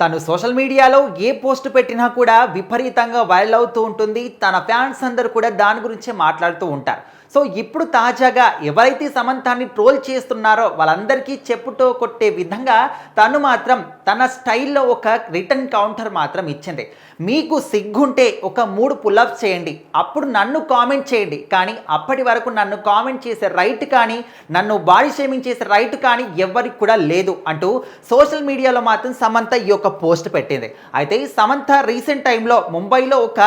తను సోషల్ మీడియాలో ఏ పోస్ట్ పెట్టినా కూడా విపరీతంగా వైరల్ అవుతూ ఉంటుంది. తన ఫ్యాన్స్ అందరూ కూడా దాని గురించే మాట్లాడుతూ ఉంటారు. సో ఇప్పుడు తాజాగా ఎవరైతే సమంతాన్ని ట్రోల్ చేస్తున్నారో వాళ్ళందరికీ చెప్పుతో కొట్టే విధంగా తను మాత్రం తన స్టైల్లో ఒక రిటర్న్ కౌంటర్ మాత్రం ఇచ్చింది. మీకు సిగ్గుంటే ఒక 3 పుల్అప్స్ చేయండి, అప్పుడు నన్ను కామెంట్ చేయండి, కానీ అప్పటి వరకు నన్ను కామెంట్ చేసే రైట్ కానీ నన్ను బాడీ షేమింగ్ చేసే రైట్ కానీ ఎవరికి కూడా లేదు అంటూ సోషల్ మీడియాలో మాత్రం సమంత ఈ యొక్క పోస్ట్ పెట్టింది. అయితే సమంత రీసెంట్ టైంలో ముంబైలో ఒక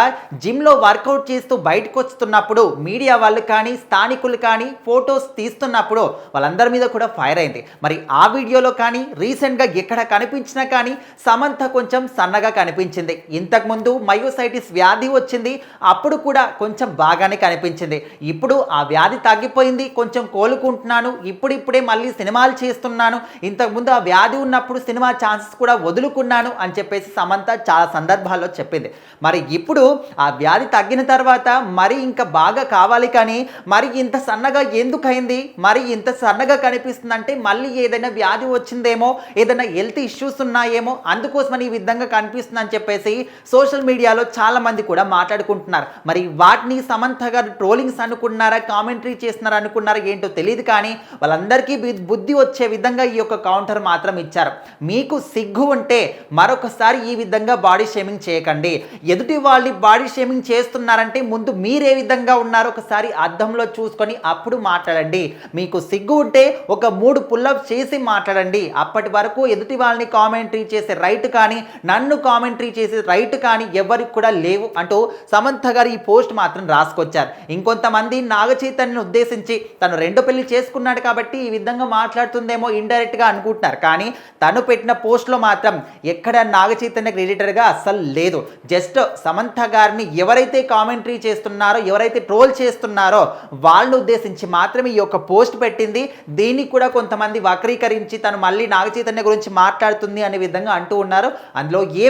జిమ్లో వర్కౌట్ చేస్తూ బయటకు వస్తున్నప్పుడు మీడియా వాళ్ళు కానీ స్థానికులు కానీ ఫొటోస్ తీస్తున్నప్పుడు వాళ్ళందరి మీద కూడా ఫైర్ అయింది. మరి ఆ వీడియోలో కానీ రీసెంట్గా ఎక్కడ కనిపించినా కానీ సమంత కొంచెం సన్నగా కనిపించింది. ఇంతకుముందు మయోసైటిస్ వ్యాధి వచ్చింది, అప్పుడు కూడా కొంచెం బాగానే కనిపించింది. ఇప్పుడు ఆ వ్యాధి తగ్గిపోయింది, కొంచెం కోలుకుంటున్నాను, ఇప్పుడిప్పుడే మళ్ళీ సినిమాలు చేస్తున్నాను, ఇంతకుముందు ఆ వ్యాధి ఉన్నప్పుడు సినిమా ఛాన్సెస్ కూడా వదులుకున్నాను అని చెప్పేసి సమంత చాలా సందర్భాల్లో చెప్పింది. మరి ఇప్పుడు ఆ వ్యాధి తగ్గిన తర్వాత మరి ఇంకా బాగా కావాలి, కానీ మరి ఇంత సన్నగా ఎందుకైంది, మరి ఇంత సన్నగా కనిపిస్తుందంటే మళ్ళీ ఏదైనా వ్యాధి వచ్చిందేమో, ఏదైనా హెల్త్ ఇష్యూస్ ఉన్నాయేమో, అందుకోసమని ఈ విధంగా కనిపిస్తుందని చెప్పేసి సోషల్ మీడియాలో చాలా మంది కూడా మాట్లాడుకుంటున్నారు. మరి వాటిని సమంత గారు ట్రోలింగ్స్ అనుకున్నారా, కామెంటరీ చేస్తున్నారా అనుకున్నారా ఏంటో తెలియదు, కానీ వాళ్ళందరికీ బుద్ధి వచ్చే విధంగా ఈ యొక్క కౌంటర్ మాత్రం ఇచ్చారు. మీకు సిగ్గు ఉంటే మరొకసారి ఈ విధంగా బాడీ షేమింగ్ చేయకండి. ఎదుటి వాళ్ళని బాడీ షేమింగ్ చేస్తున్నారంటే ముందు మీరే విధంగా ఉన్నారో ఒకసారి అద్దంలో చూసుకొని అప్పుడు మాట్లాడండి. మీకు సిగ్గు ఉంటే ఒక 3 పుల్అప్స్ చేసి మాట్లాడండి. అప్పటి వరకు ఎదుటి వాళ్ళని కామెంటరీ చేసే రైట్ కానీ నన్ను కామెంటరీ చేసే రైట్ కానీ ఎవరికి కూడా లేవు అంటూ సమంత గారు ఈ పోస్ట్ మాత్రం రాసుకొచ్చారు. ఇంకొంతమంది నాగ చైతన్యని ఉద్దేశించి తను 2 పెళ్లి చేసుకున్నాడు కాబట్టి ఈ విధంగా మాట్లాడుతుందేమో ఇండైరెక్ట్గా అనుకుంటున్నారు, కానీ తను పెట్టిన పోస్ట్లో మాత్రం ఎక్కడ నాగ చైతన్య క్రెడిటర్గా అస్సలు లేదు. జస్ట్ సమంత గారిని ఎవరైతే కామెంటరీ చేస్తున్నారో, ఎవరైతే ట్రోల్ చేస్తున్నారో వాళ్ళని ఉద్దేశించి మాత్రమే ఈ యొక్క పోస్ట్ పెట్టింది. దీన్ని కూడా కొంతమంది వక్రీకరించి తను మళ్ళీ నాగ చైతన్య గురించి మాట్లాడుతుంది అనే విధంగా అంటూ ఉన్నారు. అందులో